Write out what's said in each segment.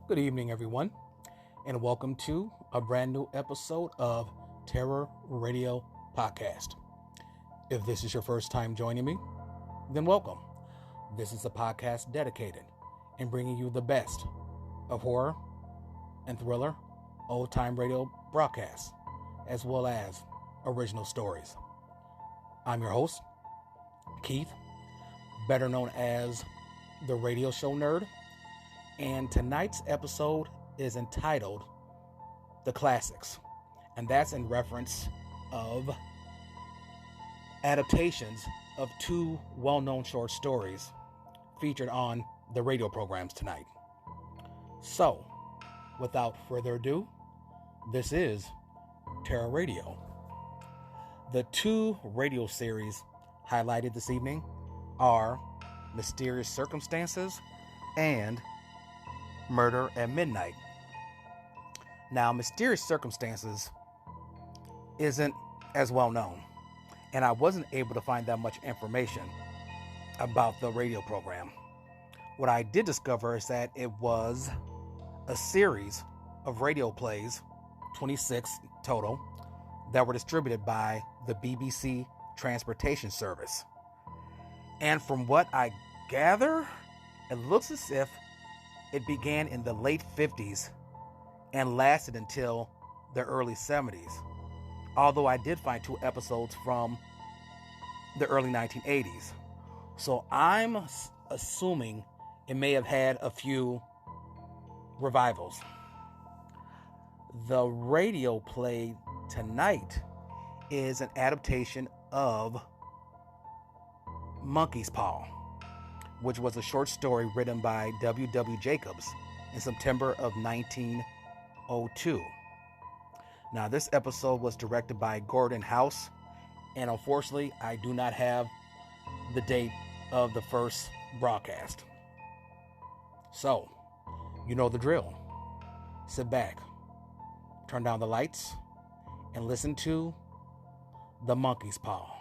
Good evening, everyone, and welcome to a brand new episode of Terror Radio Podcast. If this is your first time joining me, then welcome. This is a podcast dedicated in bringing you the best of horror and thriller, old-time radio broadcasts, as well as original stories. I'm your host, Keith, better known as the Radio Show Nerd, and tonight's episode is entitled The Classics, and that's in reference of adaptations of two well-known short stories featured on the radio programs tonight. So, without further ado, this is Terror Radio. The two radio series highlighted this evening are Mysterious Circumstances and Murder at Midnight. Now, Mysterious Circumstances isn't as well known, and I wasn't able to find that much information about the radio program. What I did discover is that it was a series of radio plays, 26 total, that were distributed by the BBC Transportation Service. And from what I gather, it looks as if it began in the late 50s and lasted until the early 70s. Although I did find two episodes from the early 1980s. So I'm assuming it may have had a few revivals. The radio play tonight is an adaptation of Monkey's Paw, which was a short story written by W.W. Jacobs in September of 1902. Now, this episode was directed by Gordon House, and unfortunately, I do not have the date of the first broadcast. So, you know the drill. Sit back, turn down the lights, and listen to The Monkey's Paw.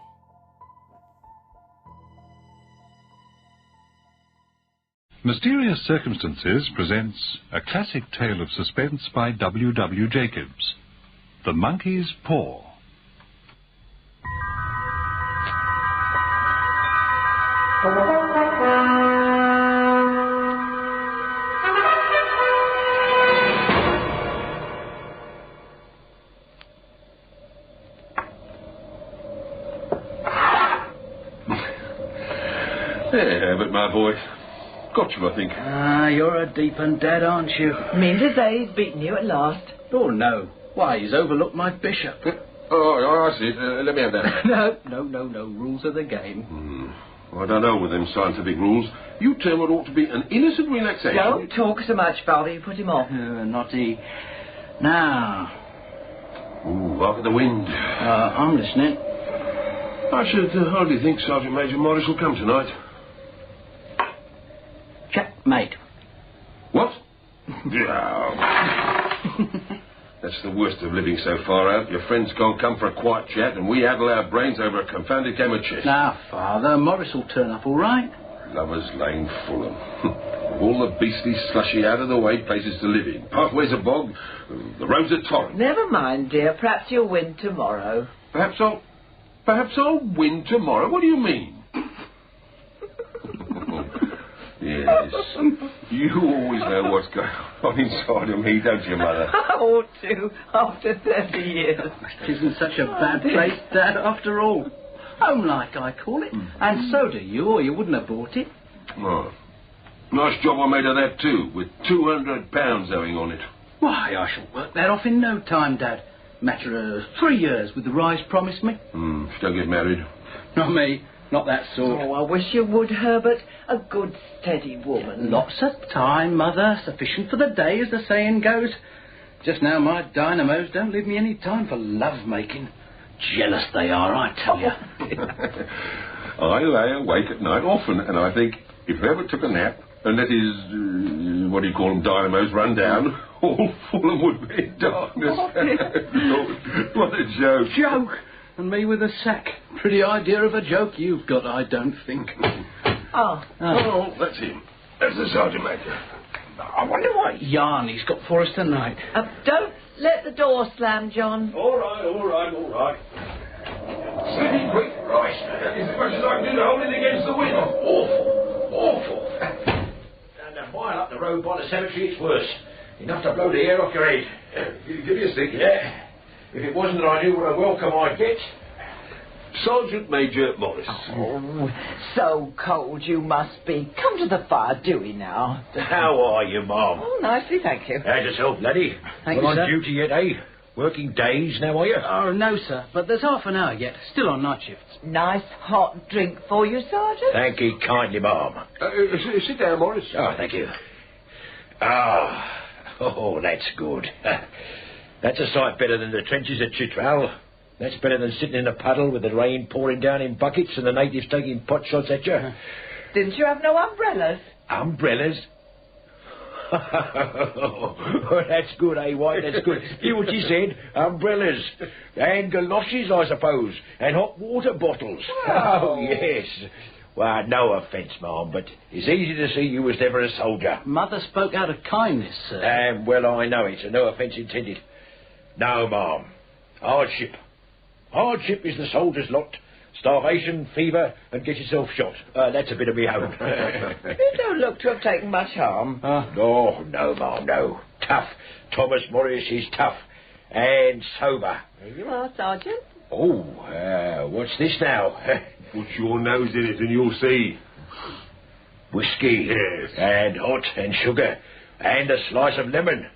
Mysterious Circumstances presents a classic tale of suspense by W.W. Jacobs, The Monkey's Paw. There, Abbott, my boy. Got you, I think. You're a deep un dad, aren't you? Means to say he's beaten you at last. Oh, no. Why, he's overlooked my bishop. Oh, I see. Let me have that. No. Rules of the game. I don't know with them scientific rules. You term it ought to be an innocent relaxation. Don't talk so much, Father. You put him off. Naughty. Now. Ooh, hark at the wind. I'm listening. I should hardly think Sergeant Major Morris will come tonight. Checkmate. What? That's the worst of living so far out. Your friends can't come for a quiet chat, and we addle our brains over a confounded game of chess. Now, Father, Morris will turn up all right. Lovers Lane, Fulham. All the beastly, slushy, out-of-the-way places to live in. Pathway's a bog, the road's a torrent. Never mind, dear. Perhaps you'll win tomorrow. Perhaps I'll win tomorrow. What do you mean? Yes. You always know what's going on inside of me, don't you, Mother? I ought to, after 30 years. It isn't such a bad place, Dad, after all. Home-like, I call it. And so do you, or you wouldn't have bought it. Oh. Nice job I made of that, too, with £200 owing on it. Why, I shall work that off in no time, Dad. Matter of 3 years with the rise promised me. She don't get married. Not me. Not that sort. Oh, I wish you would, Herbert. A good, steady woman. Lots of time, Mother. Sufficient for the day, as the saying goes. Just now my dynamos don't leave me any time for love-making. Jealous they are, I tell you. I lay awake at night often, and I think if I ever took a nap and let his, what do you call them, dynamos run down, all Fulham would be in darkness. What a joke. Joke? And me with a sack. Pretty idea of a joke you've got, I don't think. Oh, Oh, that's him. That's the Sergeant Major. I wonder what yarn he's got for us tonight. Don't let the door slam, John. All right. Steady, quick, right. As much as I can do to hold it against the wind. Awful. And a mile up the road by the cemetery, it's worse. Enough to blow the hair off your head. Give me a stick. Yeah. If it wasn't that I knew what a welcome I'd get. Sergeant Major Morris. Oh, so cold you must be. Come to the fire, do we now? How are you, Mum? Oh, nicely, thank you. How's yourself, laddie? Thank Well, you, on sir. duty yet, eh? Working days now, are you? Oh, no, sir, but there's half an hour yet. Still on night shifts. Nice hot drink for you, Sergeant. Thank you kindly, Mum. Sit down, Morris. Oh, thank you. Oh, that's good. That's a sight better than the trenches at Chitral. That's better than sitting in a puddle with the rain pouring down in buckets and the natives taking pot shots at you. Didn't you have no umbrellas? Umbrellas? Oh, that's good, eh, White? That's good. Hear what you said? Umbrellas. And galoshes, I suppose. And hot water bottles. Oh, yes. Well, no offence, Ma'am, but it's easy to see you was never a soldier. Mother spoke out of kindness, sir. Well, I know it, so no offence intended. No, Ma'am. Hardship. Hardship is the soldier's lot. Starvation, fever, and get yourself shot. That's a bit of me own. You don't look to have taken much harm. No, Ma'am, no. Tough. Thomas Morris is tough. And sober. There you are, Sergeant. Oh, what's this now? Put your nose in it and you'll see. Whiskey. Yes. And hot and sugar. And a slice of lemon.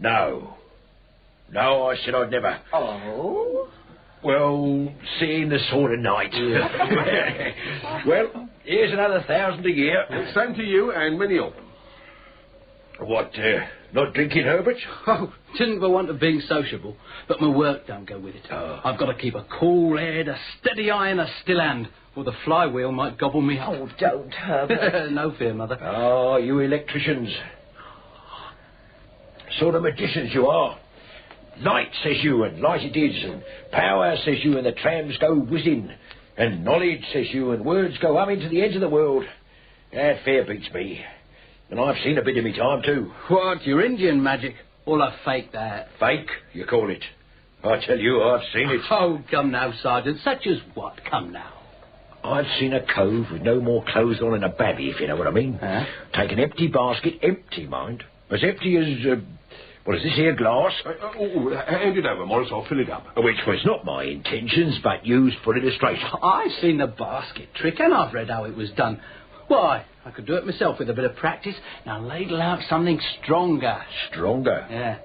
No. No, I said I'd never. Oh? Well, seeing the sort of night. Well, here's another 1,000 a year. Same to you and many of them. What, not drinking, Herbert? Oh, didn't go on to being sociable, but my work don't go with it. Oh. I've got to keep a cool head, a steady eye and a still hand, or the flywheel might gobble me up. Oh, don't, Herbert. No fear, Mother. Oh, you electricians. Sort of magicians you are. Light, says you, and light it is, and power, says you, and the trams go whizzing, and knowledge, says you, and words go humming to the ends of the world. That fair beats me. And I've seen a bit of me time, too. What, your Indian magic? All a fake, that. Fake, you call it. I tell you, I've seen it. Oh, come now, Sergeant. Such as what? Come now. I've seen a cove with no more clothes on than a babby, if you know what I mean. Huh? Take an empty basket, empty, mind. As empty as, what is this here, glass? Hand it over, Morris. I'll fill it up. Which was not my intentions, but used for illustration. I've seen the basket trick, and I've read how it was done. Why, I could do it myself with a bit of practice. Now ladle out something stronger. Stronger? Yeah.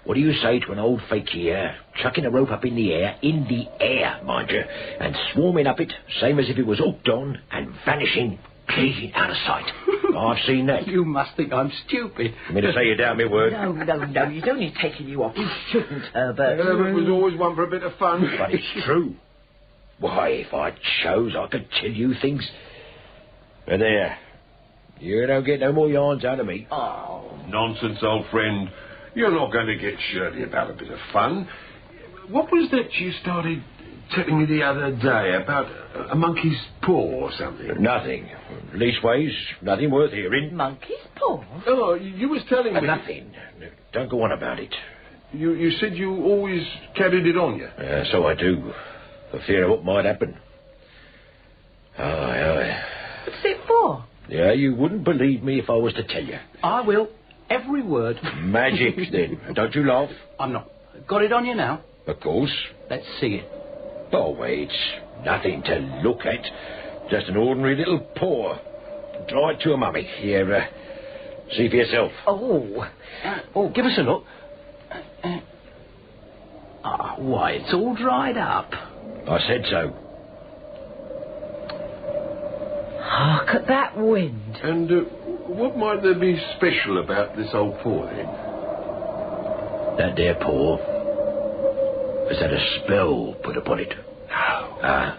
What do you say to an old fakir chucking a rope up in the air, mind you, and swarming up it, same as if it was hooked on, and vanishing, clean out of sight? I've seen that. You must think I'm stupid. You mean to say you doubt me word? No, he's only taking you off. You shouldn't, Herbert. Herbert was always one for a bit of fun. But it's true. Why, if I chose, I could tell you things. But there, you don't get no more yarns out of me. Oh. Nonsense, old friend. You're not going to get shirty about a bit of fun. What was that you started telling me the other day about a monkey's paw or something? Nothing. Leastways, nothing worth hearing. Monkey's paw? Oh, you was telling me... Nothing. Don't go on about it. You said you always carried it on you. So I do, for fear of what might happen. Aye. What's it for? Yeah, you wouldn't believe me if I was to tell you. I will. Every word. Magic, then. Don't you laugh? I'm not. Got it on you now? Of course. Let's see it. Oh, wait. Nothing to look at. Just an ordinary little paw. Draw it to a mummy. Here, see for yourself. Oh. Give us a look. Why, it's all dried up. I said so. Hark at that wind. And what might there be special about this old paw, then? That there paw has had a spell put upon it. No.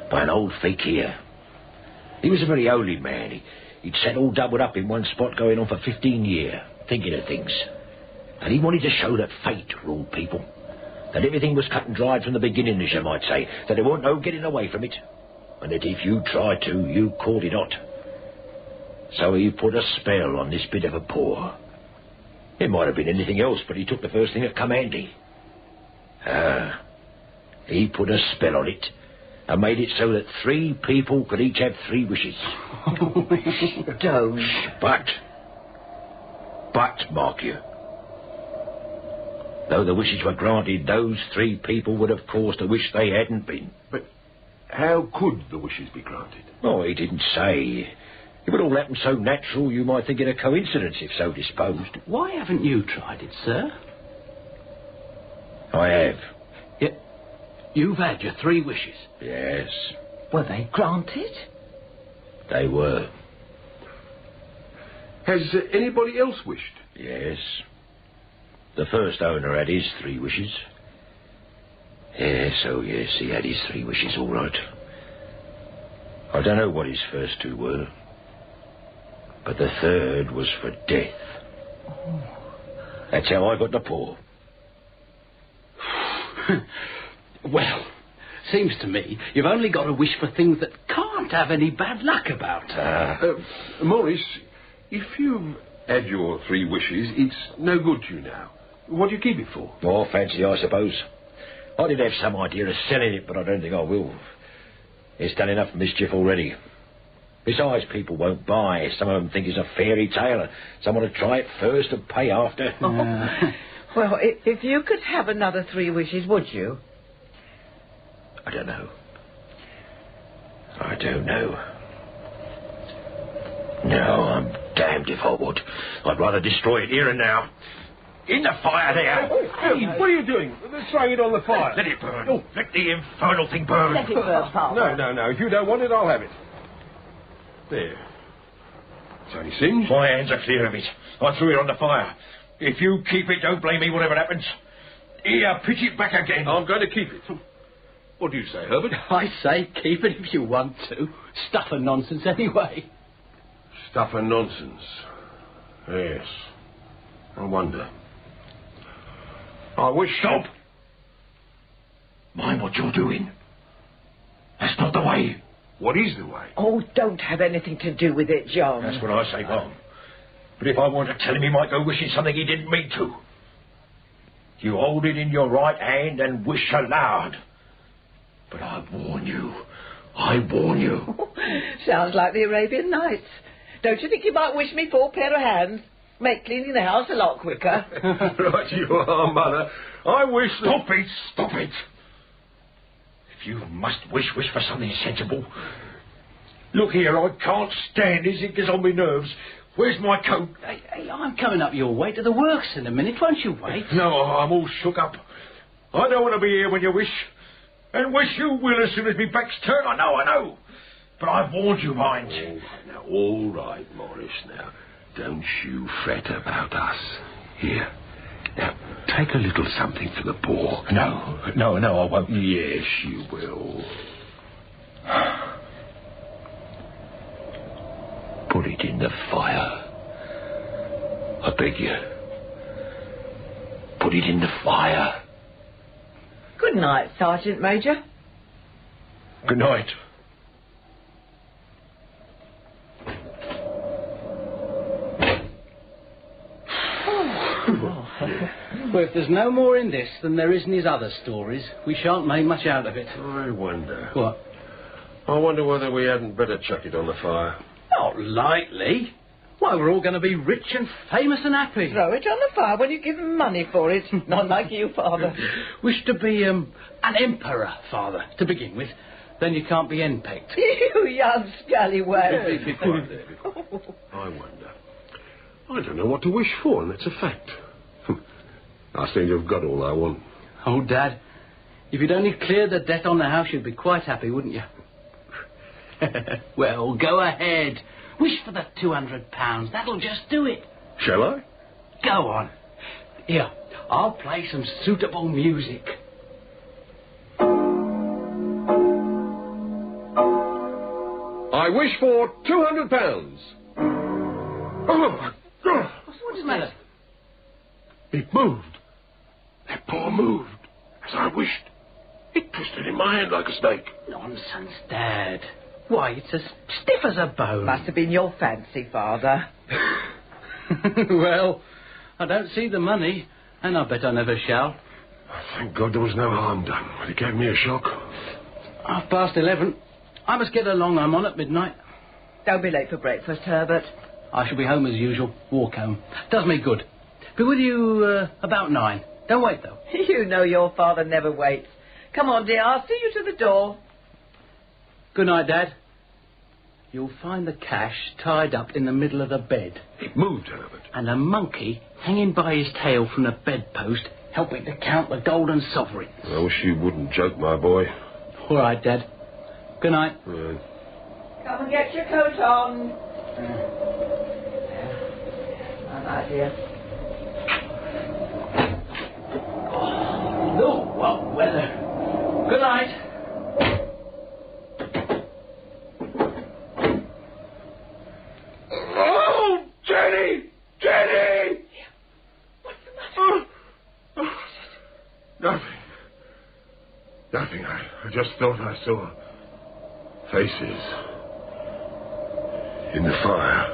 By an old fakir. He was a very holy man. He'd sat all doubled up in one spot going on for 15 years, thinking of things. And he wanted to show that fate ruled people. That everything was cut and dried from the beginning, as you might say. That there weren't no getting away from it. And that if you tried to, you caught it hot. So he put a spell on this bit of a paw. It might have been anything else, but he took the first thing that come handy. He put a spell on it and made it so that 3 people could each have 3 wishes. Don't. But, mark you, though the wishes were granted, those 3 people would have caused a wish they hadn't been. But how could the wishes be granted? Oh, he didn't say. It would all happen so natural you might think it a coincidence if so disposed. Why haven't you tried it, sir? I have. You've had your 3 wishes. Yes, Were they granted? they were. Has anybody else wished? Yes. The first owner had his 3 wishes. Yes, oh yes, he had his 3 wishes, all right. I don't know what his first 2 were, but the third was for death. That's how I got the paw. Well, seems to me you've only got to wish for things that can't have any bad luck about. Maurice, if you've had your 3 wishes, it's no good to you now. What do you keep it for? Oh, fancy, I suppose. I did have some idea of selling it, but I don't think I will. It's done enough mischief already. Besides, people won't buy. Some of them think it's a fairy tale. Some want to try it first and pay after. Well, if you could have another 3 wishes, would you? I don't know. I don't know. No, I'm damned if I would. I'd rather destroy it here and now. In the fire there. Hey, what are you doing? Throwing it on the fire. Let it burn. Oh. Let the infernal thing burn. Let it burn, Father. No. If you don't want it, I'll have it. There. It's only singed. My hands are clear of it. I threw it on the fire. If you keep it, don't blame me whatever happens. Here, pitch it back again. I'm going to keep it. What do you say, Herbert? I say keep it if you want to. Stuff and nonsense anyway. Stuff and nonsense. Yes. I wonder. I wish... Stop! Mind what you're doing. That's not the way. What is the way? Oh, don't have anything to do with it, John. That's what I say, Mom. But if I want to tell him, he might go wishing something he didn't mean to. You hold it in your right hand and wish aloud. But I warn you. I warn you. Sounds like the Arabian Nights. Don't you think you might wish me 4 pair of hands? Make cleaning the house a lot quicker. Right you are, Mother. I wish... Stop it! Stop it! If you must wish for something sensible. Look here, I can't stand this. It gets on my nerves. Where's my coat? Hey, I'm coming up your way to the works in a minute. Won't you wait? No, I'm all shook up. I don't want to be here when you wish. And wish you will as soon as my back's turned. I know. But I've warned you, mind. All right, Maurice, now. Don't you fret about us. Here. Now, take a little something for the poor. No, I won't. Yes, you will. Put it in the fire. I beg you. Put it in the fire. Good night, Sergeant Major. Good night. Well, if there's no more in this than there is in his other stories, we shan't make much out of it. I wonder. What? I wonder whether we hadn't better chuck it on the fire. Not likely. Why, we're all going to be rich and famous and happy. Throw it on the fire when you give him money for it. Not like you, Father. Wish to be an emperor, Father, to begin with. Then you can't be henpecked. You young scallywag. I wonder. I don't know what to wish for, and that's a fact. I seem to have got all I want. Oh, Dad, if you'd only cleared the debt on the house, you'd be quite happy, wouldn't you? Well, go ahead. Wish for the £200. That'll just do it. Shall I? Go on. Here, I'll play some suitable music. I wish for £200. Oh, my God. What's the matter? It moved. That paw moved, as I wished. It twisted in my hand like a snake. Nonsense, Dad. Why, it's as stiff as a bone. Must have been your fancy, Father. Well, I don't see the money, and I bet I never shall. Thank God there was no harm done, but it gave me a shock. 11:30. I must get along. I'm on at midnight. Don't be late for breakfast, Herbert. I shall be home as usual. Walk home. Does me good. Be with you about 9. Don't wait, though. You know your father never waits. Come on, dear, I'll see you to the door. Good night, Dad. You'll find the cash tied up in the middle of the bed. It moved, Herbert. And a monkey hanging by his tail from the bedpost, helping to count the golden sovereigns. I wish you wouldn't joke, my boy. All right, Dad. Good night. Come and get your coat on. My night, dear. Oh, what weather. Good night. Oh, Jenny! Jenny! What's the matter? Nothing. I just thought I saw faces in the fire.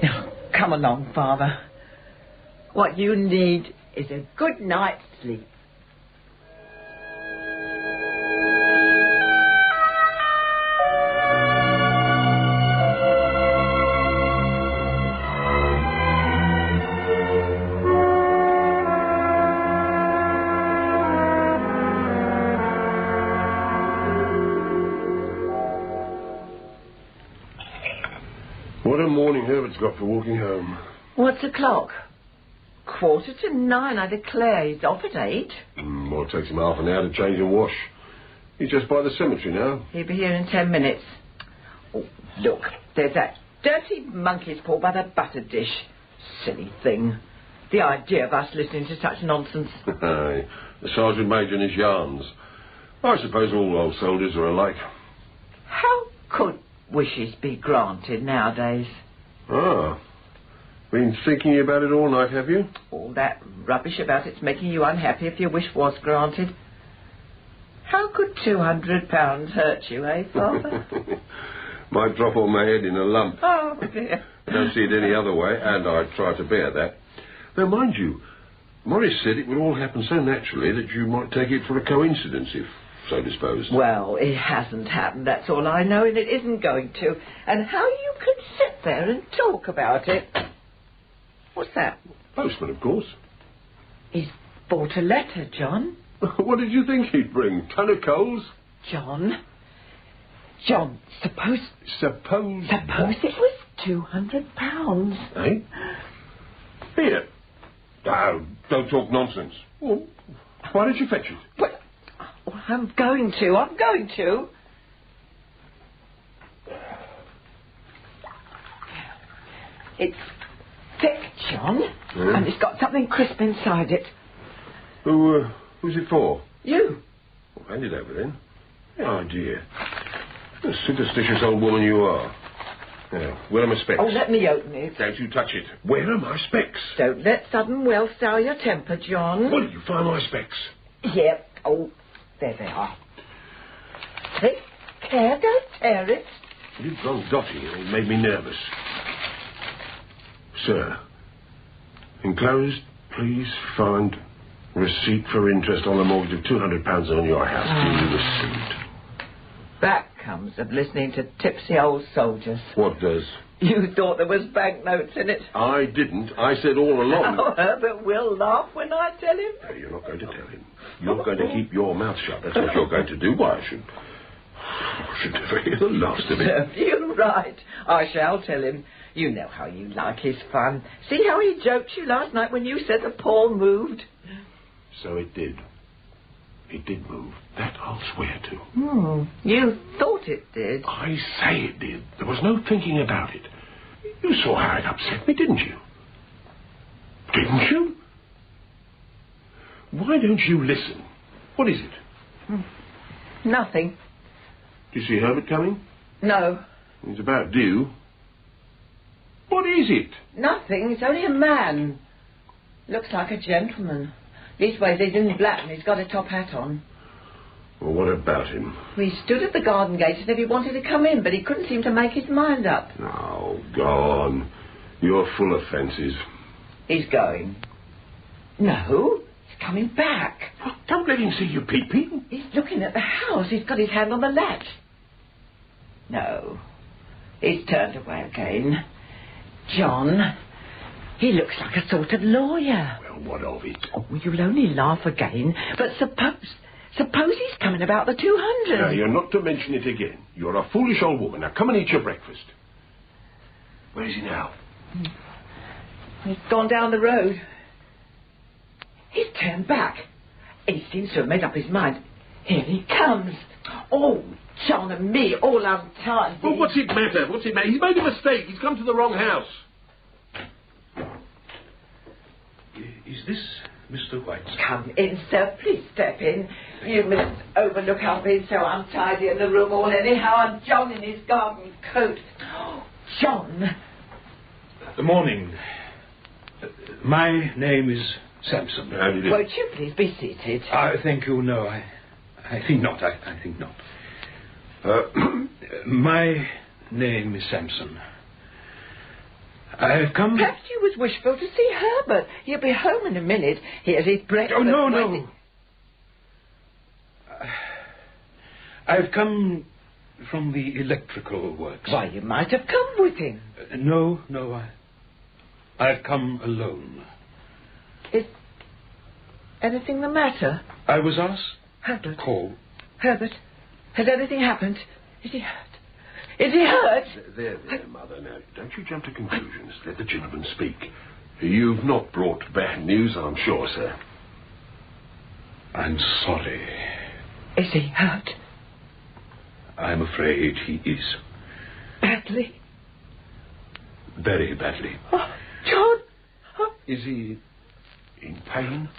Now, come along, Father. What you need is a good night's sleep. What a morning Herbert's got for walking home. What's o'clock? 9:15, I declare. He's off at 8. Well, it takes him half an hour to change and wash. He's just by the cemetery now. He'll be here in 10 minutes. Oh, look, there's that dirty monkey's paw by the butter dish. Silly thing. The idea of us listening to such nonsense. Aye, the sergeant major and his yarns. I suppose all old soldiers are alike. How could wishes be granted nowadays? Ah, been thinking about it all night, have you? All that rubbish about it's making you unhappy if your wish was granted. How could £200 hurt you, eh, Father? Might drop on my head in a lump. Oh, dear. I don't see it any other way, and I'd try to bear that. Now, mind you, Morris said it would all happen so naturally that you might take it for a coincidence, if so disposed. Well, it hasn't happened, that's all I know, and it isn't going to. And how you could sit there and talk about it. What's that? Postman, of course. He's bought a letter, John. What did you think he'd bring? Ton of coals? John, suppose Suppose it was £200. Eh? Here. Oh, don't talk nonsense. Well, why did you fetch it? But I'm going to. It's thick, John, and it's got something crisp inside it. Who's it for? You. Well, hand it over then. Oh, dear. The superstitious old woman you are. Now, where are my specs? Oh, let me open it. Don't you touch it. Where are my specs? Don't let sudden wealth sour your temper, John. Where did you find my specs? Here. Oh, there they are. Take care, don't tear it. You've gone dotty and it made me nervous. Sir, enclosed, please find receipt for interest on a mortgage of £200 on your house. Do you receipt? That comes of listening to tipsy old soldiers. What does? You thought there was banknotes in it. I didn't. I said all along. Oh, Herbert will laugh when I tell him. No, you're not going to tell him. You're going to keep your mouth shut. That's what you're going to do. Why, I should never hear the last of it. Serve you right. I shall tell him. You know how you like his fun. See how he joked you last night when you said the paw moved? So it did. It did move. That I'll swear to. You thought it did. I say it did. There was no thinking about it. You saw how it upset me, didn't you? Didn't you? Why don't you listen? What is it? Nothing. Do you see Herbert coming? No. He's about due. What is it? Nothing. It's only a man. Looks like a gentleman. Leastways, he's in black and he's got a top hat on. Well, what about him? We stood at the garden gate as if he wanted to come in, but he couldn't seem to make his mind up. Oh, go on. You're full of fancies. He's going. No, he's coming back. Well, don't let him see you peeping. He's looking at the house. He's got his hand on the latch. No, he's turned away again. John, he looks like a sort of lawyer. Well, what of it? Oh, you'll only laugh again. But suppose he's coming about the 200. Now, you're not to mention it again. You're a foolish old woman. Now, come and eat your breakfast. Where is he now? He's gone down the road. He's turned back. He seems to have made up his mind. Here he comes. Oh, John and me, all untidy. Well, what's it matter? What's it matter? He's made a mistake. He's come to the wrong house. Is this Mr. White? Come in, sir. Please step in. You must overlook how being so untidy in the room all anyhow, and John in his garden coat. Oh, John. Morning. My name is Sampson. How do you do? Won't you please be seated? Thank you. No, I think not. I think not. My name is Sampson. I've come... Perhaps you was wishful to see Herbert. He'll be home in a minute. Here's his breakfast. Oh, no. I've come from the electrical works. Why, you might have come with him. No, I've come alone. Is anything the matter? I was asked Herbert. to call. Herbert, has anything happened? Is he hurt? Is he hurt? There, Mother. Now, don't you jump to conclusions. Let the gentleman speak. You've not brought bad news, I'm sure, sir. I'm sorry. Is he hurt? I'm afraid he is. Badly? Very badly. Oh, John! Oh. Is he... In pain?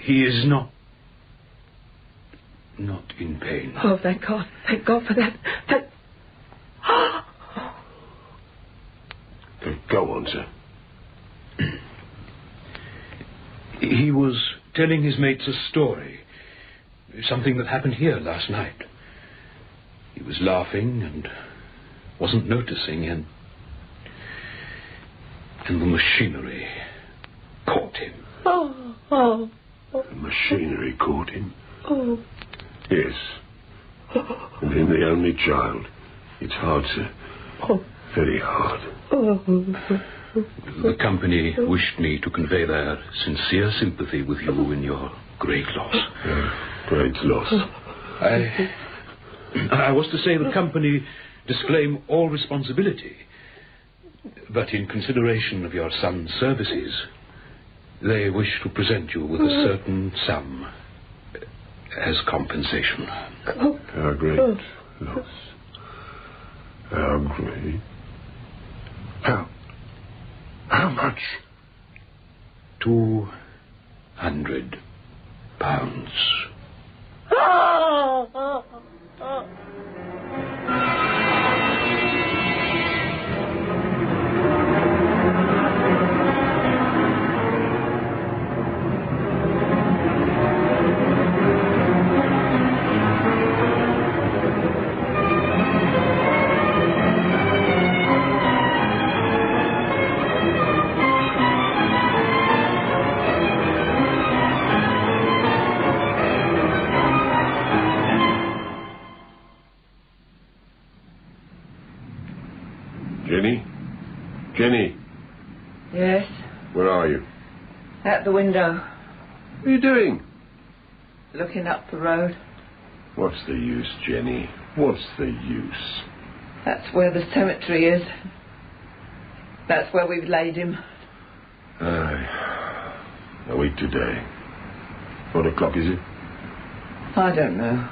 He is not in pain. Oh, thank God. Thank God for that. Go on, sir. He was telling his mates a story. Something that happened here last night. He was laughing and wasn't noticing, and the machinery caught him. Oh. The machinery caught him? Oh. Yes. And him the only child. It's hard, sir. Oh. Very hard. The company wished me to convey their sincere sympathy with you in your great loss. Great loss. I was to say the company disclaim all responsibility, but in consideration of your son's services, they wish to present you with a certain sum as compensation. How great loss. How great. How much? £200. Jenny? Yes? Where are you? At the window. What are you doing? Looking up the road. What's the use, Jenny? What's the use? That's where the cemetery is. That's where we've laid him. A week today. What o'clock is it? I don't know.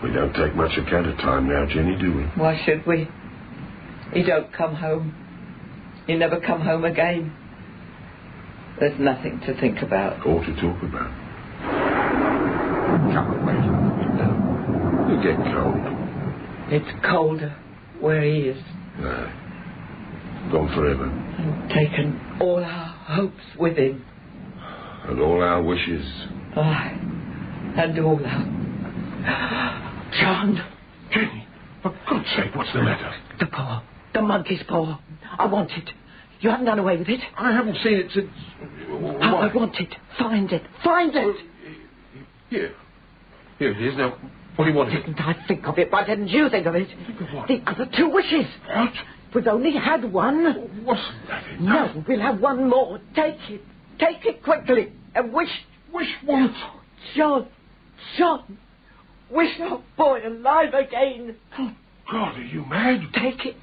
We don't take much account of time now, Jenny, do we? Why should we? He don't come home. He never come home again. There's nothing to think about. Or to talk about. Come away from the window. You'll get cold. It's colder where he is. Gone forever. And taken all our hopes with him. And all our wishes. Aye. And all our John. Jenny, for God's sake, what's the matter? The paw. The monkey's paw. I want it. You haven't done away with it? I haven't seen it since... I want it. Find it. Find it. Here. Here it is. Now, what do you want of it? Didn't I think of it? Why didn't you think of it? Think of what? The other 2 wishes. What? We've only had one. Wasn't that enough? No, we'll have one more. Take it. Take it quickly. And wish... Wish what? John. John. Wish our boy alive again. Oh, God, are you mad? Take it.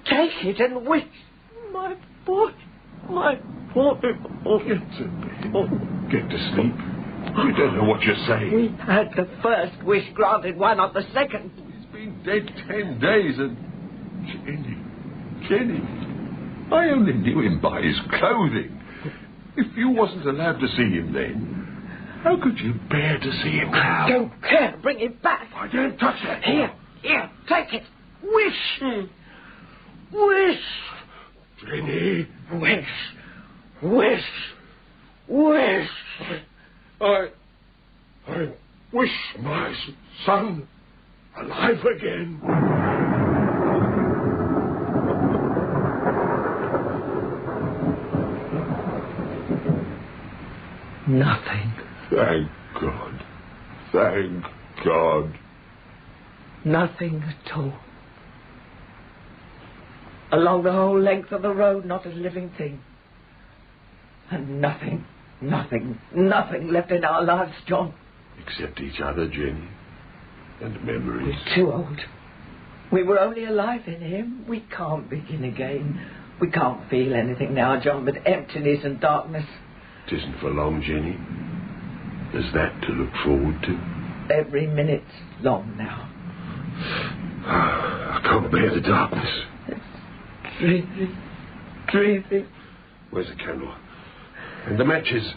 Take it and wish my boy. My boy. Get to bed. Get to sleep. You don't know what you're saying. We had the first wish granted, why not the second? He's been dead 10 days and... Jenny, I only knew him by his clothing. If you wasn't allowed to see him then, how could you bear to see him now? I don't care. Bring it back. I daren't touch that. Here, take it. Wish. Wish. Jenny. Wish. I wish my son alive again. Nothing. Thank God. Thank God. Nothing at all. Along the whole length of the road, not a living thing. And nothing left in our lives, John. Except each other, Jenny. And memories. We're too old. We were only alive in him. We can't begin again. We can't feel anything now, John, but emptiness and darkness. It isn't for long, Jenny. There's that to look forward to. Every minute's long now. I can't bear the darkness. Dreary. Where's the candle? And the matches?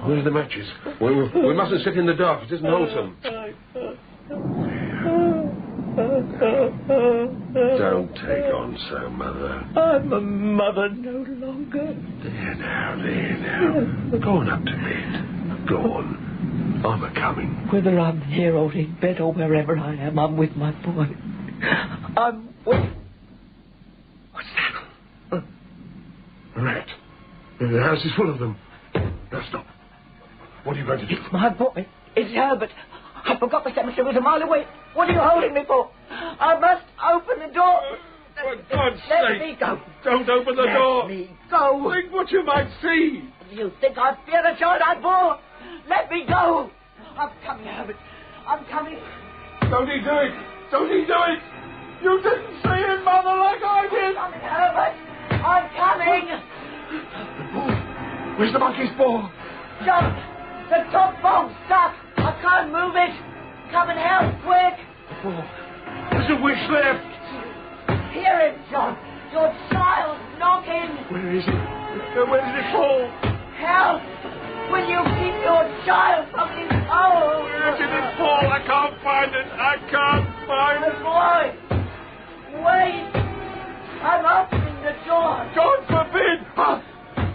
Where's the matches? We mustn't sit in the dark. It isn't wholesome. Don't take on so, Mother. I'm a mother no longer. There now. Go on up to bed. Go on. I'm a-coming. Whether I'm here or in bed or wherever I am, I'm with my boy. I'm with... What's that? A rat. The house is full of them. Now stop. What are you going to do? It's my boy. It's Herbert. I forgot the cemetery was a mile away. What are you holding me for? I must open the door. For God's Let sake. me go. Don't open the door. Let me go. Think what you might see. You think I fear the child I bore? Let me go. I'm coming, Herbert. I'm coming. Don't he do it. Don't he do it. You didn't see him, Mother, like I did. I'm coming, Herbert. I'm coming. Where's the monkey's paw? John, the top bone's stuck. I can't move it. Come and help, quick. There's a wish left. Hear him, John. Your child's knocking. Where is it? Where did it fall? Help. Will you keep your child from his hole? Where did it fall? I can't find it. I can't find The it. boy. Wait. I'm opening the door. God forbid.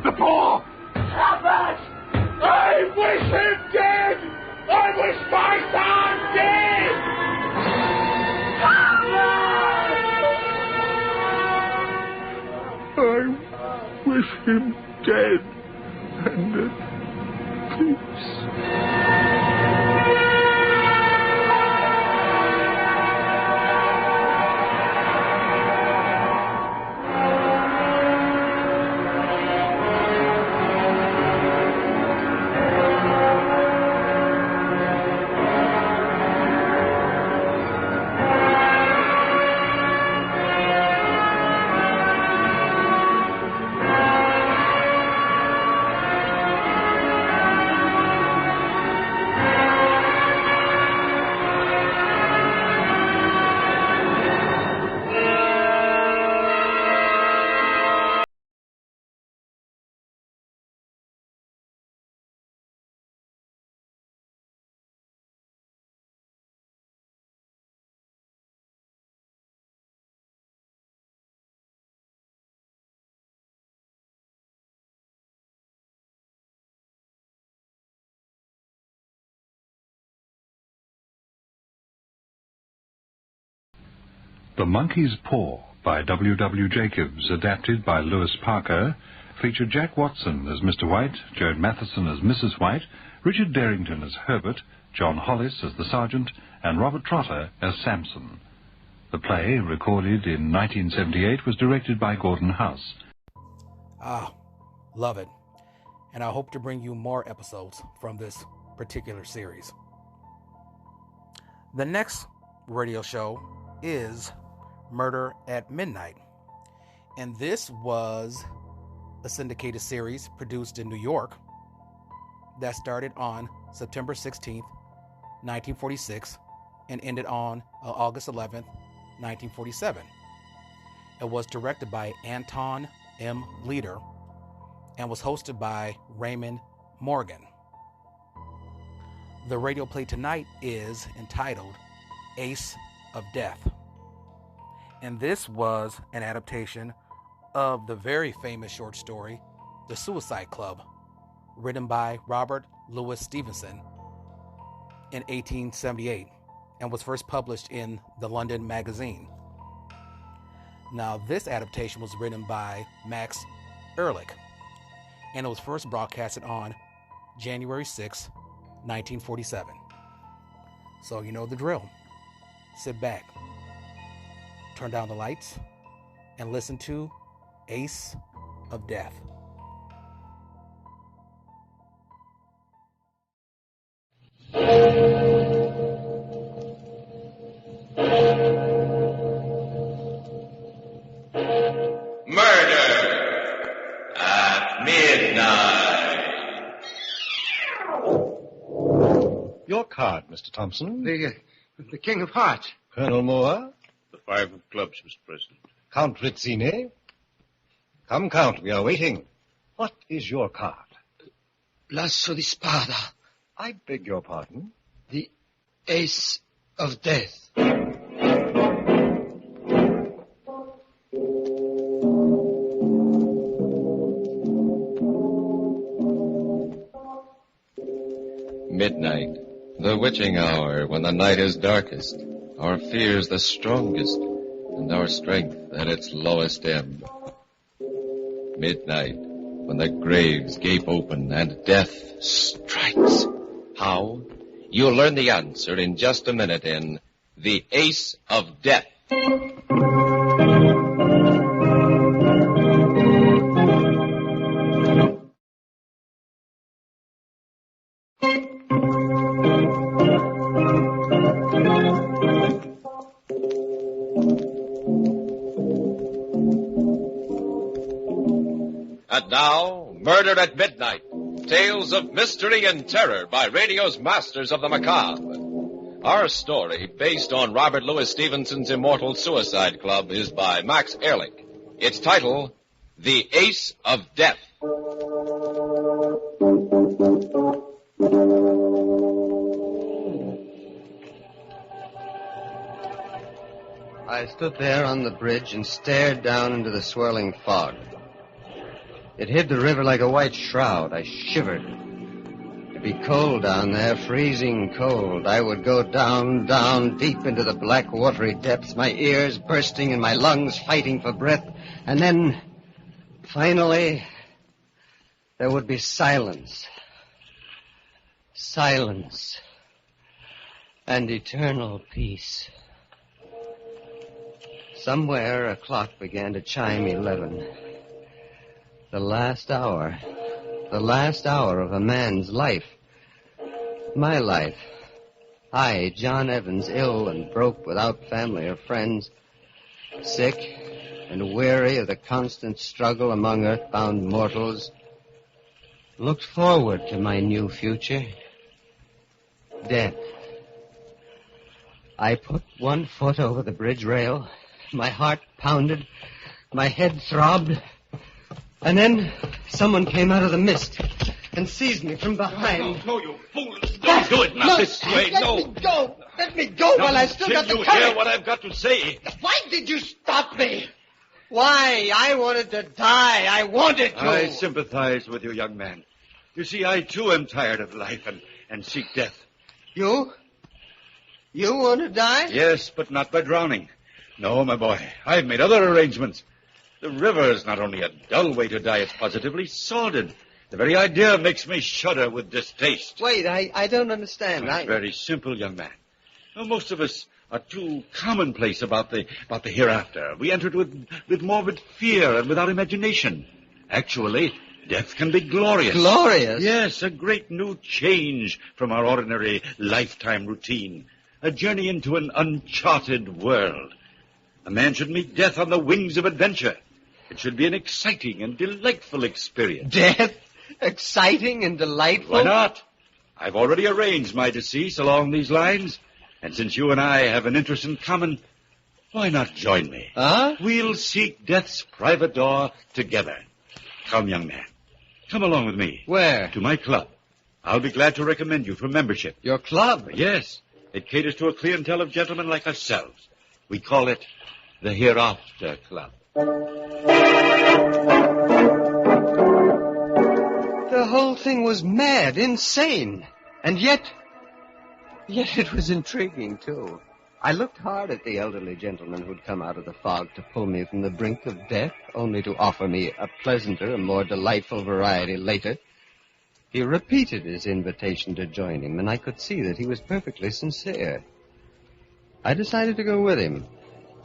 The paw. Herbert. I wish him dead. I wish my son dead. I wish him dead and at peace. The Monkey's Paw by W. Jacobs, adapted by Lewis Parker, featured Jack Watson as Mr. White, Joan Matheson as Mrs. White, Richard Darrington as Herbert, John Hollis as the Sergeant, and Robert Trotter as Samson. The play, recorded in 1978, was directed by Gordon House. Love it. And I hope to bring you more episodes from this particular series. The next radio show is Murder at Midnight. And this was a syndicated series produced in New York that started on September 16th, 1946, and ended on August 11th, 1947. It was directed by Anton M. Leader and was hosted by Raymond Morgan. The radio play tonight is entitled Ace of Death. And this was an adaptation of the very famous short story, The Suicide Club, written by Robert Louis Stevenson in 1878 and was first published in the London Magazine. Now, this adaptation was written by Max Ehrlich, and it was first broadcasted on January 6, 1947. So you know the drill. Sit back, turn down the lights, and listen to Ace of Death. Your card, Mr. Thompson. The King of Hearts. Colonel Moore. The 5 of clubs, Mr. President. Count Rizzini. Come, Count, we are waiting. What is your card? Lasso di spada. I beg your pardon? The Ace of Death. Midnight, the witching hour, when the night is darkest, our fears the strongest, and our strength at its lowest ebb. Midnight, when the graves gape open and death strikes. How? You'll learn the answer in just a minute in The Ace of Death. And now, Murder at Midnight, tales of mystery and terror by radio's masters of the macabre. Our story, based on Robert Louis Stevenson's immortal Suicide Club, is by Max Ehrlich. Its title, The Ace of Death. I stood there on the bridge and stared down into the swirling fog. It hid the river like a white shroud. I shivered. It'd be cold down there, freezing cold. I would go down, down, deep into the black, watery depths, my ears bursting and my lungs fighting for breath. And then, finally, there would be silence. Silence. And eternal peace. Somewhere a clock began to chime 11. The last hour of a man's life. My life. I, John Evans, ill and broke without family or friends, sick and weary of the constant struggle among earthbound mortals, looked forward to my new future. Death. I put one foot over the bridge rail. My heart pounded. My head throbbed. And then someone came out of the mist and seized me from behind. No, you fool. Don't do it now this way. No. Let me go. Let me go while I still got the courage. Can you hear what I've got to say? Why did you stop me? Why? I wanted to die. I wanted to. I sympathize with you, young man. You see, I, too, am tired of life and seek death. You? You want to die? Yes, but not by drowning. No, my boy. I've made other arrangements. The river is not only a dull way to die, it's positively sordid. The very idea makes me shudder with distaste. Wait, I don't understand. It's very simple, young man. Well, most of us are too commonplace about the hereafter. We enter it with morbid fear and without imagination. Actually, death can be glorious. Glorious? Yes, a great new change from our ordinary lifetime routine. A journey into an uncharted world. A man should meet death on the wings of adventure. It should be an exciting and delightful experience. Death? Exciting and delightful? Why not? I've already arranged my decease along these lines. And since you and I have an interest in common, why not join me? Huh? We'll seek death's private door together. Come, young man. Come along with me. Where? To my club. I'll be glad to recommend you for membership. Your club? Yes. It caters to a clientele of gentlemen like ourselves. We call it the Hereafter Club. The whole thing was mad, insane. And yet it was intriguing, too. I looked hard at the elderly gentleman who'd come out of the fog to pull me from the brink of death, only to offer me a pleasanter and more delightful variety later. He repeated his invitation to join him, and I could see that he was perfectly sincere. I decided to go with him,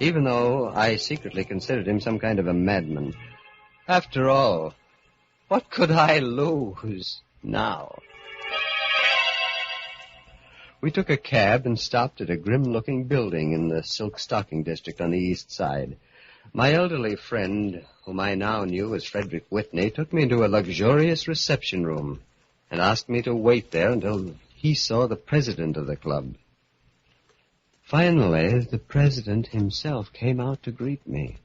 even though I secretly considered him some kind of a madman. After all, what could I lose now? We took a cab and stopped at a grim-looking building in the silk stocking district on the east side. My elderly friend, whom I now knew as Frederick Whitney, took me into a luxurious reception room and asked me to wait there until he saw the president of the club. Finally, the president himself came out to greet me.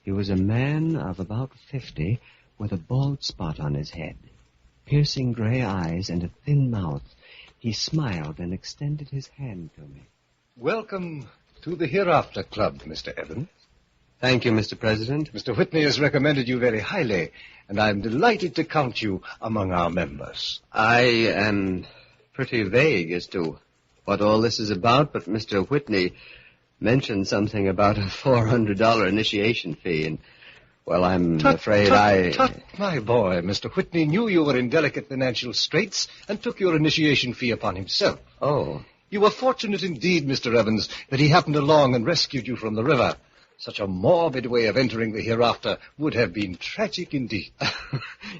He was a man of about 50 with a bald spot on his head, piercing gray eyes, and a thin mouth. He smiled and extended his hand to me. Welcome to the Hereafter Club, Mr. Evans. Thank you, Mr. President. Mr. Whitney has recommended you very highly, and I'm delighted to count you among our members. I am pretty vague as to what all this is about, but Mr. Whitney mentioned something about a $400 initiation fee, and, well, I'm afraid Tut, my boy. Mr. Whitney knew you were in delicate financial straits and took your initiation fee upon himself. Oh. You were fortunate indeed, Mr. Evans, that he happened along and rescued you from the river. Such a morbid way of entering the hereafter would have been tragic indeed.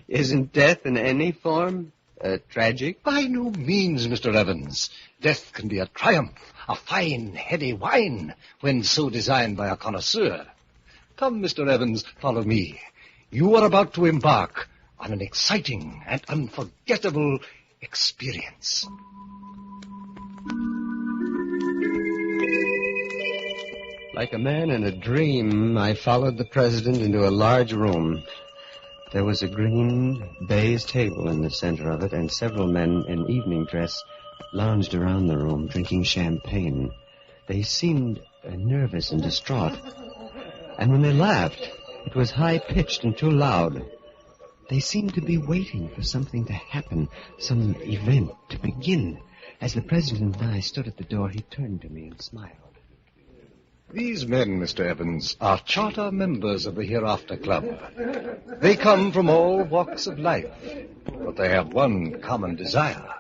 Isn't death in any form tragic? By no means, Mr. Evans. Death can be a triumph, a fine, heady wine, when so designed by a connoisseur. Come, Mr. Evans, follow me. You are about to embark on an exciting and unforgettable experience. Like a man in a dream, I followed the president into a large room. There was a green baize table in the center of it, and several men in evening dress lounged around the room, drinking champagne. They seemed nervous and distraught. And when they laughed, it was high-pitched and too loud. They seemed to be waiting for something to happen, some event to begin. As the president and I stood at the door, he turned to me and smiled. These men, Mr. Evans, are charter members of the Hereafter Club. They come from all walks of life, but they have one common desire,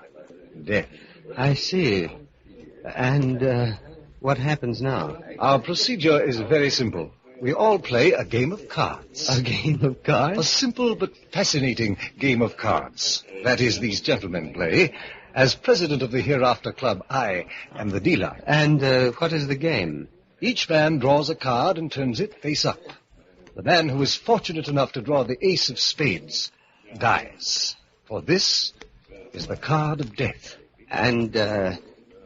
death. I see. And what happens now? Our procedure is very simple. We all play a game of cards. A game of cards? A simple but fascinating game of cards. That is, these gentlemen play. As president of the Hereafter Club, I am the dealer. And what is the game? Each man draws a card and turns it face up. The man who is fortunate enough to draw the ace of spades dies. For this is the card of death. And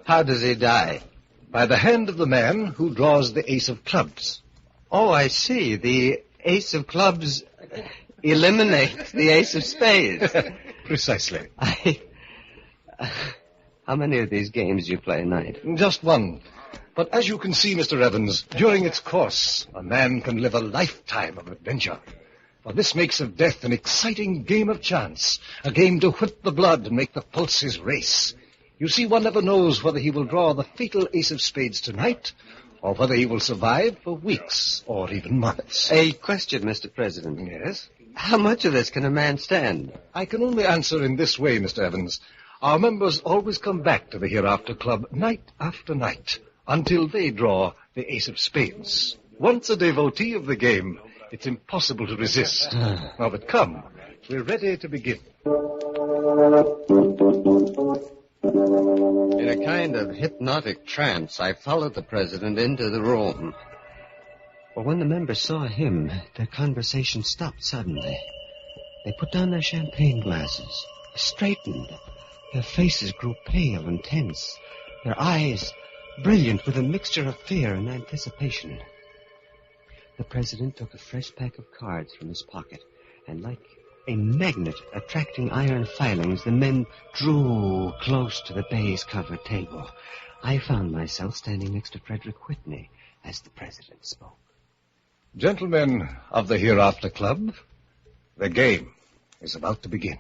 how does he die? By the hand of the man who draws the ace of clubs. Oh, I see. The ace of clubs eliminates the ace of spades. Precisely. How many of these games do you play a night? Just one. But as you can see, Mr. Evans, during its course, a man can live a lifetime of adventure. For this makes of death an exciting game of chance, a game to whip the blood and make the pulses race. You see, one never knows whether he will draw the fatal ace of spades tonight or whether he will survive for weeks or even months. A question, Mr. President. Yes? How much of this can a man stand? I can only answer in this way, Mr. Evans. Our members always come back to the Hereafter Club night after night until they draw the ace of spades. Once a devotee of the game, it's impossible to resist. Now, but come, we're ready to begin. In a kind of hypnotic trance, I followed the president into the room. But when the members saw him, their conversation stopped suddenly. They put down their champagne glasses, straightened. Their faces grew pale and tense, their eyes brilliant with a mixture of fear and anticipation. The president took a fresh pack of cards from his pocket, and like a magnet attracting iron filings, the men drew close to the baize-covered table. I found myself standing next to Frederick Whitney as the president spoke. Gentlemen of the Hereafter Club, the game is about to begin.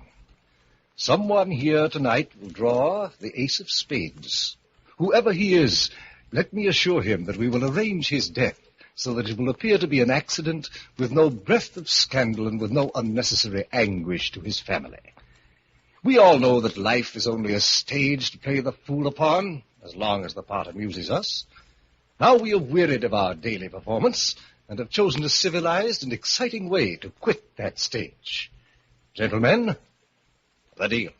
Someone here tonight will draw the ace of spades. Whoever he is, let me assure him that we will arrange his death so that it will appear to be an accident with no breath of scandal and with no unnecessary anguish to his family. We all know that life is only a stage to play the fool upon, as long as the part amuses us. Now we are wearied of our daily performance and have chosen a civilized and exciting way to quit that stage. Gentlemen, the deal.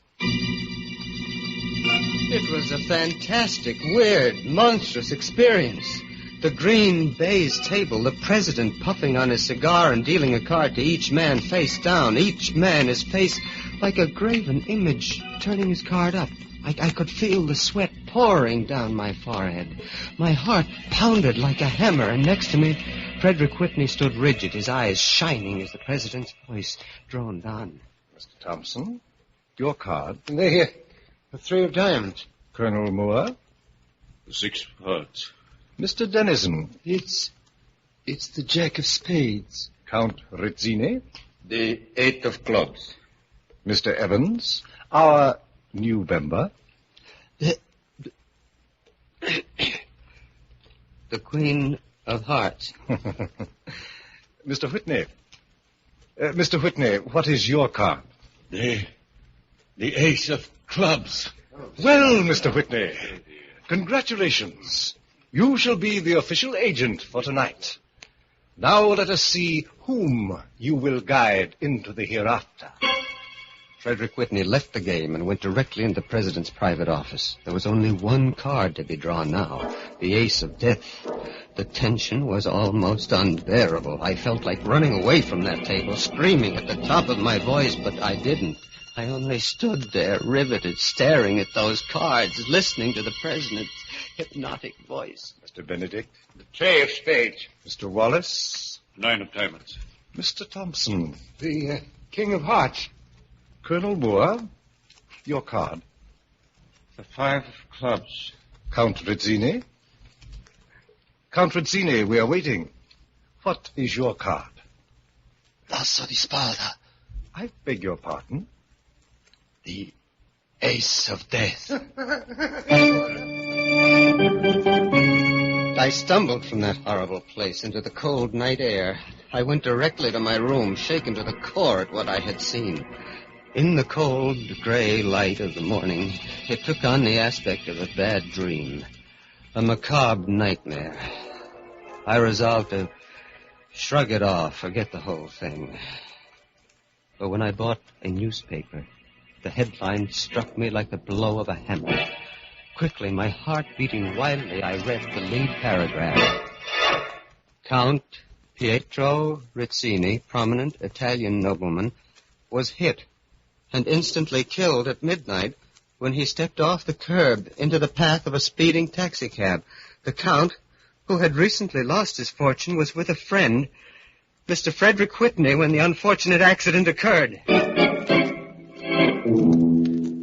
It was a fantastic, weird, monstrous experience. The green baize table, the president puffing on his cigar and dealing a card to each man face down, each man his face like a graven image turning his card up. I could feel the sweat pouring down my forehead. My heart pounded like a hammer, and next to me, Frederick Whitney stood rigid, his eyes shining as the president's voice droned on. Mr. Thompson, your card. They're here. The three of diamonds. Colonel Moore. The 6 of hearts. Mr. Dennison. It's the jack of spades. Count Rizzini. The 8 of clubs. Mr. Evans. Our new member. The queen of hearts. Mr. Whitney. Mr. Whitney, what is your card? The ace of clubs. Well, Mr. Whitney, congratulations. You shall be the official agent for tonight. Now let us see whom you will guide into the hereafter. Frederick Whitney left the game and went directly into the president's private office. There was only one card to be drawn now, the ace of death. The tension was almost unbearable. I felt like running away from that table, screaming at the top of my voice, but I didn't. I only stood there, riveted, staring at those cards, listening to the president's hypnotic voice. Mr. Benedict. The 3 of spades. Mr. Wallace. 9 of diamonds. Mr. Thompson. The king of hearts. Colonel Moore, your card. The 5 of clubs. Count Rizzini. Count Rizzini, we are waiting. What is your card? L'asso di spada. I beg your pardon? The ace of death. I stumbled from that horrible place into the cold night air. I went directly to my room, shaken to the core at what I had seen. In the cold, gray light of the morning, it took on the aspect of a bad dream, a macabre nightmare. I resolved to shrug it off, forget the whole thing. But when I bought a newspaper, the headline struck me like the blow of a hammer. Quickly, my heart beating wildly, I read the lead paragraph. Count Pietro Rizzini, prominent Italian nobleman, was hit and instantly killed at midnight when he stepped off the curb into the path of a speeding taxicab. The Count, who had recently lost his fortune, was with a friend, Mr. Frederick Whitney, when the unfortunate accident occurred.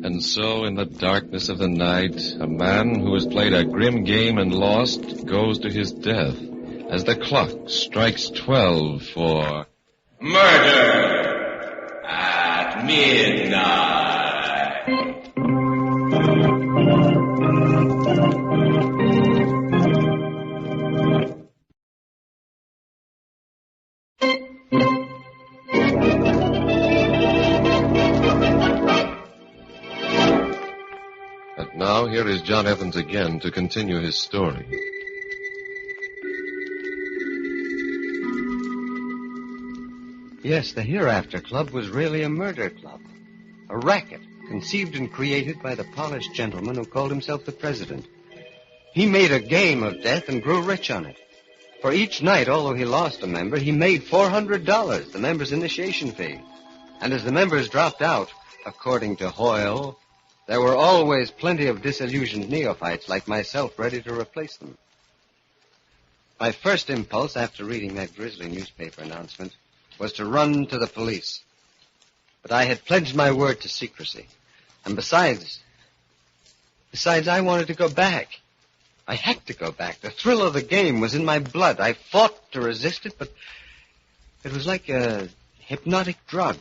And so, in the darkness of the night, a man who has played a grim game and lost goes to his death as the clock strikes 12 for murder at midnight. now, here is John Evans again to continue his story. Yes, the Hereafter Club was really a murder club. A racket conceived and created by the polished gentleman who called himself the president. He made a game of death and grew rich on it. For each night, although he lost a member, he made $400, the member's initiation fee. And as the members dropped out, according to Hoyle, there were always plenty of disillusioned neophytes like myself ready to replace them. My first impulse after reading that grisly newspaper announcement was to run to the police. But I had pledged my word to secrecy. And besides, I wanted to go back. I had to go back. The thrill of the game was in my blood. I fought to resist it, but it was like a hypnotic drug.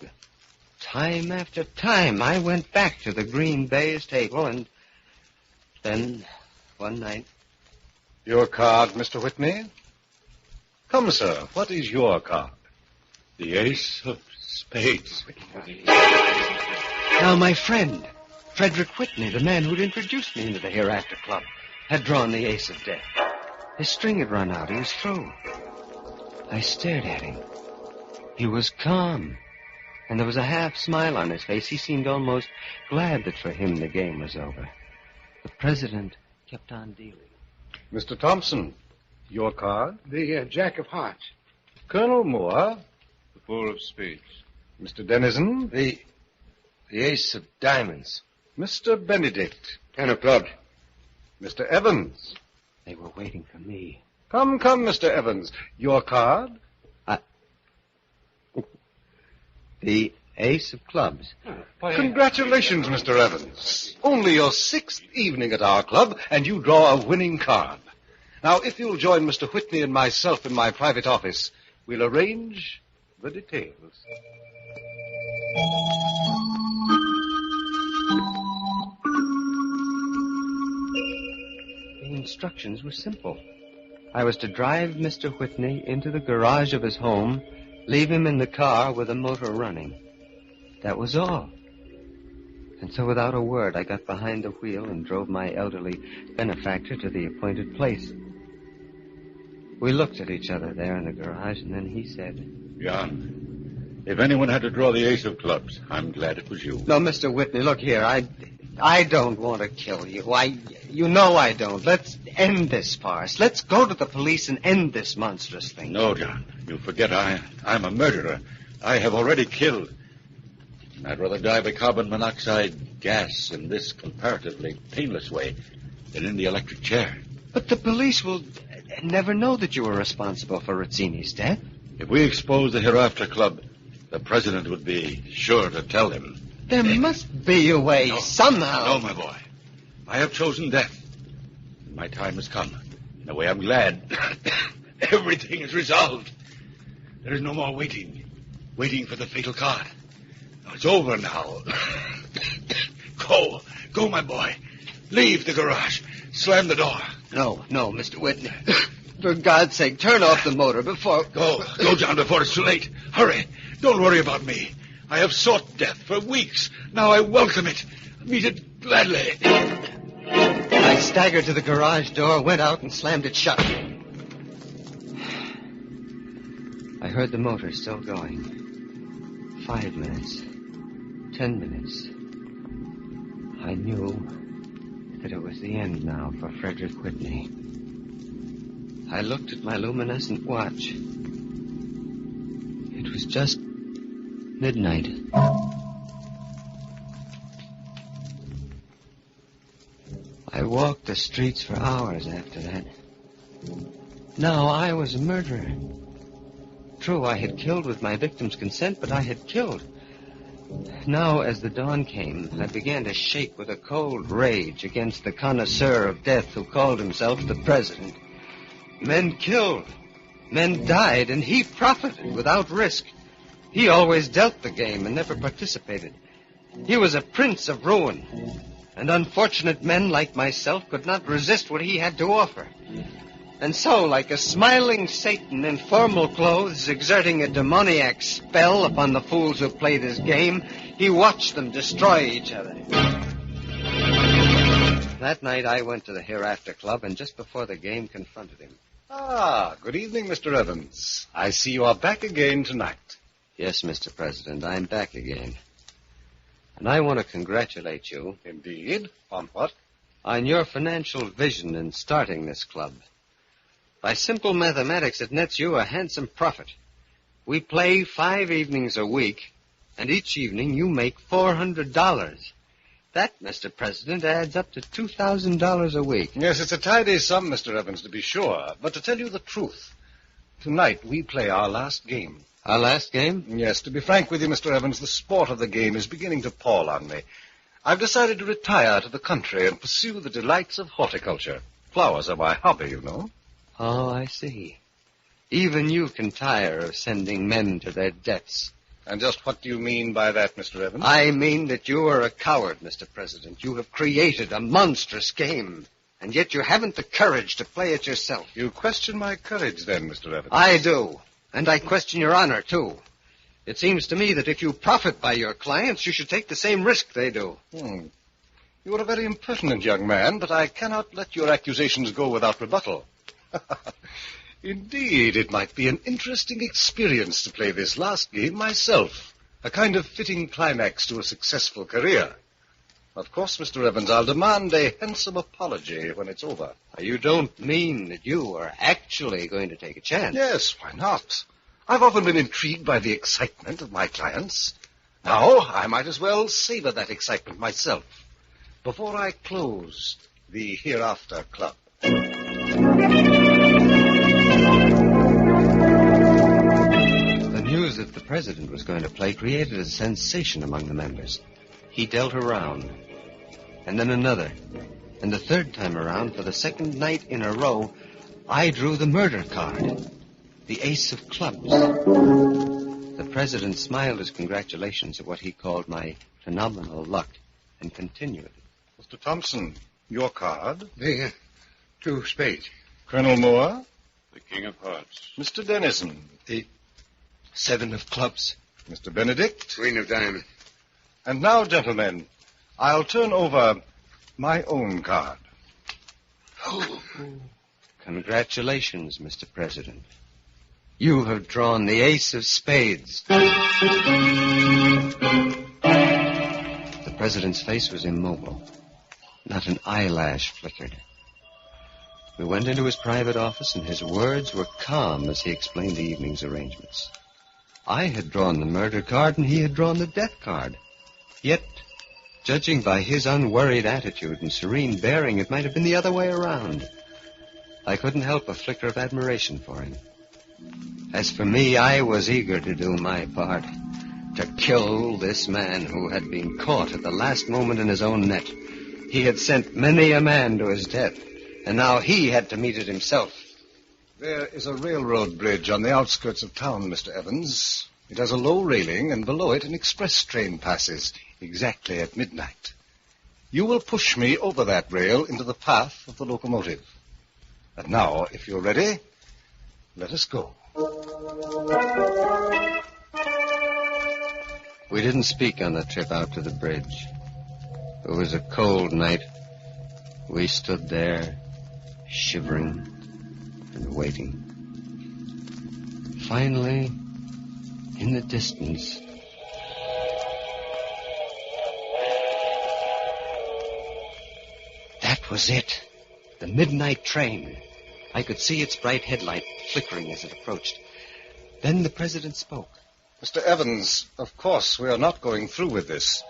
Time after time, I went back to the green baize table, and then, one night... Your card, Mr. Whitney? Come, sir, what is your card? The ace of spades. Now, my friend, Frederick Whitney, the man who'd introduced me into the Hereafter Club, had drawn the ace of death. His string had run out. He was through. I stared at him. He was calm, and there was a half smile on his face. He seemed almost glad that for him the game was over. The president kept on dealing. Mr. Thompson, your card? The Jack of Hearts. Colonel Moore? The Four of Spades. Mr. Dennison? The Ace of Diamonds. Mr. Benedict? Ten of Clubs. Mr. Evans? They were waiting for me. Come, Mr. Evans. Your card? The Ace of Clubs. Congratulations, Mr. Evans. Only your 6th evening at our club, and you draw a winning card. Now, if you'll join Mr. Whitney and myself in my private office, we'll arrange the details. The instructions were simple. I was to drive Mr. Whitney into the garage of his home, leave him in the car with the motor running. That was all. And so without a word, I got behind the wheel and drove my elderly benefactor to the appointed place. We looked at each other there in the garage, and then he said, John, if anyone had to draw the ace of clubs, I'm glad it was you. No, Mr. Whitney, look here. I don't want to kill you. You know I don't. Let's end this farce. Let's go to the police and end this monstrous thing. No, John. You forget I'm a murderer. I have already killed. I'd rather die by carbon monoxide gas in this comparatively painless way than in the electric chair. But the police will never know that you were responsible for Rizzini's death. If we expose the Hereafter Club, the president would be sure to tell him. There must be a way somehow. No, my boy. I have chosen death. My time has come. In a way, I'm glad. Everything is resolved. There is no more waiting for the fatal card. It's over now. Go, my boy. Leave the garage. Slam the door. No, Mr. Whitney. For God's sake, turn off the motor before... Go, John, before it's too late. Hurry. Don't worry about me. I have sought death for weeks. Now I welcome it. Meet it gladly. I staggered to the garage door, went out, and slammed it shut. I heard the motor still going. 5 minutes. 10 minutes. I knew that it was the end now for Frederick Whitney. I looked at my luminescent watch. It was just midnight. I walked the streets for hours after that. Now I was a murderer. True, I had killed with my victim's consent, but I had killed. Now, as the dawn came, I began to shake with a cold rage against the connoisseur of death who called himself the president. Men killed. Men died, and he profited without risk. He always dealt the game and never participated. He was a prince of ruin, and unfortunate men like myself could not resist what he had to offer. And so, like a smiling Satan in formal clothes exerting a demoniac spell upon the fools who played his game, he watched them destroy each other. That night I went to the Hereafter Club and just before the game confronted him. Ah, good evening, Mr. Evans. I see you are back again tonight. Yes, Mr. President, I'm back again. And I want to congratulate you. Indeed? On what? On your financial vision in starting this club. By simple mathematics, it nets you a handsome profit. We play 5 evenings a week, and each evening you make $400. That, Mr. President, adds up to $2,000 a week. Yes, it's a tidy sum, Mr. Evans, to be sure. But to tell you the truth, tonight we play our last game. Our last game? Yes, to be frank with you, Mr. Evans, the sport of the game is beginning to pall on me. I've decided to retire to the country and pursue the delights of horticulture. Flowers are my hobby, you know. Oh, I see. Even you can tire of sending men to their deaths. And just what do you mean by that, Mr. Evans? I mean that you are a coward, Mr. President. You have created a monstrous game, and yet you haven't the courage to play it yourself. You question my courage, then, Mr. Evans? I do, and I question your honor, too. It seems to me that if you profit by your clients, you should take the same risk they do. You are a very impertinent young man, but I cannot let your accusations go without rebuttal. Indeed, it might be an interesting experience to play this last game myself. A kind of fitting climax to a successful career. Of course, Mr. Evans, I'll demand a handsome apology when it's over. You don't mean that you are actually going to take a chance? Yes, why not? I've often been intrigued by the excitement of my clients. Now, I might as well savor that excitement myself before I close the Hereafter Club. The news that the president was going to play created a sensation among the members. He dealt a round, and then another. And the third time around, for the second night in a row, I drew the murder card, the ace of clubs. The president smiled his congratulations at what he called my phenomenal luck and continued. Mr. Thompson, your card? The 2 spades. Colonel Moore? The king of hearts. Mr. Dennison? The 7 of clubs. Mr. Benedict? Queen of diamonds. And now, gentlemen, I'll turn over my own card. Congratulations, Mr. President. You have drawn the ace of spades. The president's face was immobile. Not an eyelash flickered. We went into his private office, and his words were calm as he explained the evening's arrangements. I had drawn the murder card, and he had drawn the death card. Yet, judging by his unworried attitude and serene bearing, it might have been the other way around. I couldn't help a flicker of admiration for him. As for me, I was eager to do my part, to kill this man who had been caught at the last moment in his own net. He had sent many a man to his death, and now he had to meet it himself. There is a railroad bridge on the outskirts of town, Mr. Evans. It has a low railing, and below it an express train passes exactly at midnight. You will push me over that rail into the path of the locomotive. And now, if you're ready, let us go. We didn't speak on the trip out to the bridge. It was a cold night. We stood there, shivering and waiting. Finally, in the distance, that was it. The midnight train. I could see its bright headlight flickering as it approached. Then the president spoke. Mr. Evans, of course we are not going through with this.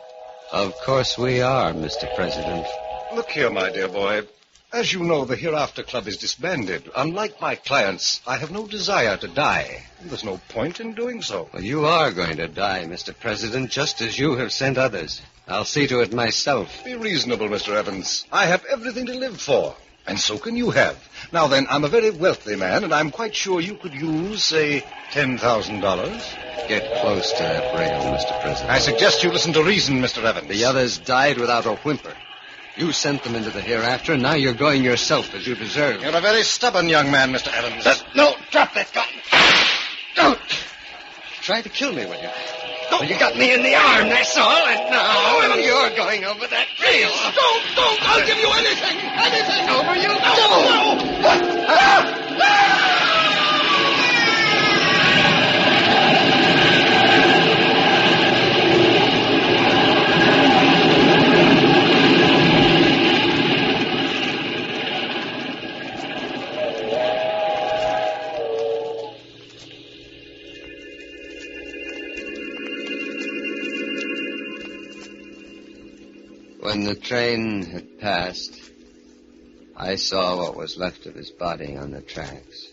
Of course we are, Mr. President. Look here, my dear boy. As you know, the Hereafter Club is disbanded. Unlike my clients, I have no desire to die. There's no point in doing so. Well, you are going to die, Mr. President, just as you have sent others. I'll see to it myself. Be reasonable, Mr. Evans. I have everything to live for. And so can you have. Now then, I'm a very wealthy man, and I'm quite sure you could use, say, $10,000. Get close to that rail, Mr. President. I suggest you listen to reason, Mr. Evans. The others died without a whimper. You sent them into the hereafter, and now you're going yourself, as you deserve. You're a very stubborn young man, Mr. Evans. No, drop that gun. Don't. Try to kill me, will you? Well, you got me in the arm, that's all, and now you're going over that trail. Don't! I'll give you anything! Over you go! When the train had passed, I saw what was left of his body on the tracks.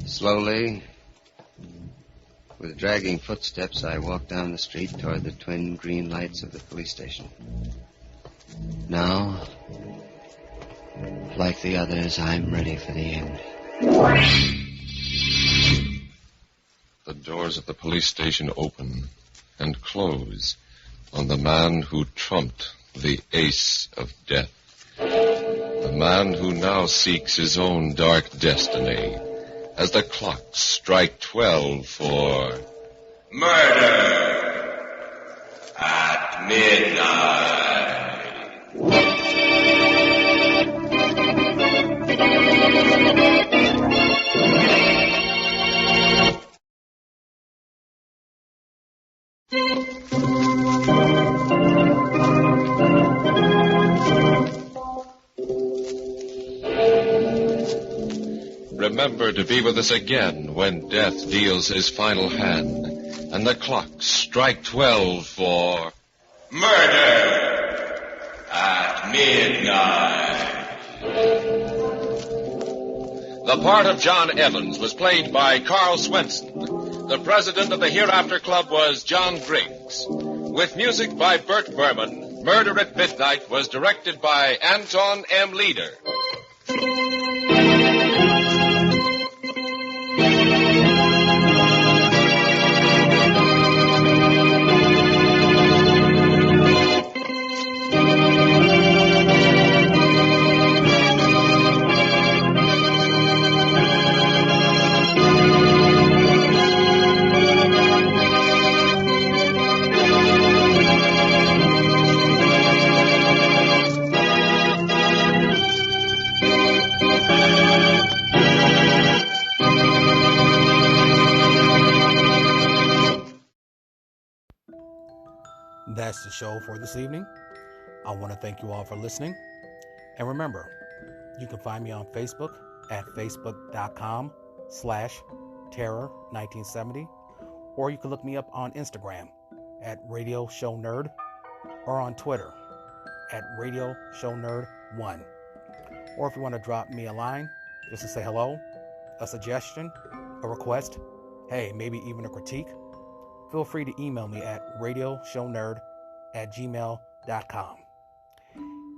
Slowly, with dragging footsteps, I walked down the street toward the twin green lights of the police station. Now, like the others, I'm ready for the end. The doors of the police station open and close on the man who trumped the ace of death. The man who now seeks his own dark destiny as the clocks strike 12 for murder at midnight. Remember to be with us again when death deals his final hand and the clocks strike 12 for murder at midnight. The part of John Evans was played by Carl Swenson. The president of the Hereafter Club was John Griggs. With music by Bert Berman, Murder at Midnight was directed by Anton M. Leader. That's the show for this evening. I want to thank you all for listening. And remember, you can find me on Facebook at facebook.com/terror1970, or you can look me up on Instagram at Radio Show Nerd, or on Twitter at Radio Show Nerd 1. Or if you want to drop me a line just to say hello, a suggestion, a request, hey, maybe even a critique, feel free to email me at radioshownerd@gmail.com.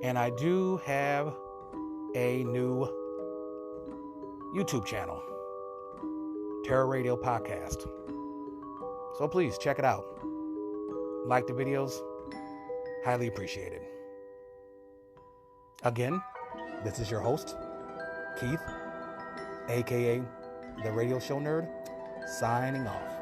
And I do have a new YouTube channel, Terror Radio Podcast. So please check it out. Like the videos, highly appreciated. Again, this is your host, Keith, aka The Radio Show Nerd, signing off.